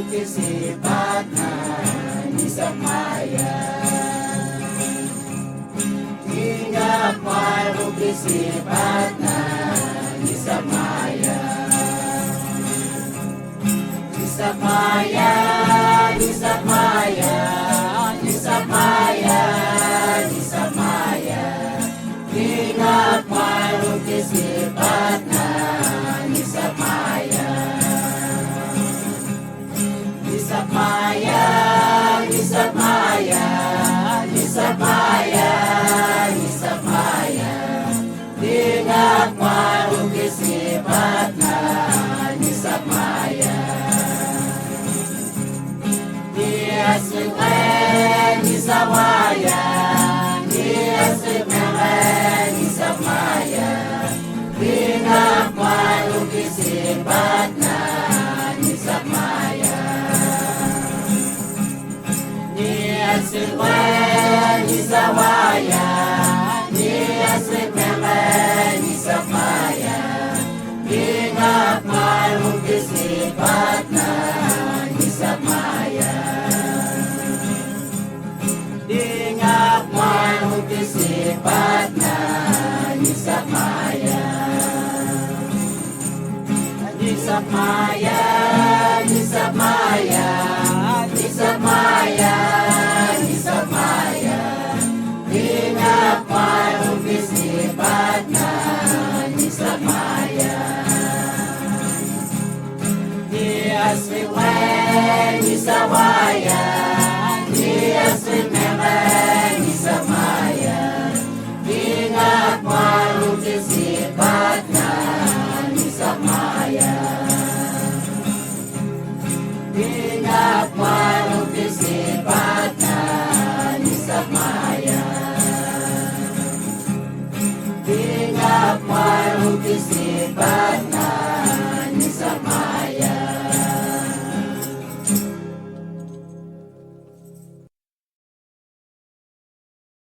lukisipat na isa maya. Hingga malukisipat na isa maya. Isa maya, isa maya, isa maya, isa maya. Hingga malukisipat na isa maya. Isa maya, isa maya, isa maya, isa maya. Hingga malukisipat na isa maya. Dia semen isa maya, dia semen isa maya. Hingga malukisipat na isa maya. Dia semen isa maya, dia semen isa maya. Hingga malukisipat na isa maya. Hingga malukisipat na isa maya. Isa maya, isa maya, isa maya, isa maya. Hingga malukisipat na isa maya. Dia semen isa maya, dia semen isa maya. Hingga malukisipat na isa maya. Hingga malukisipat na isa maya. Hingga malukisipat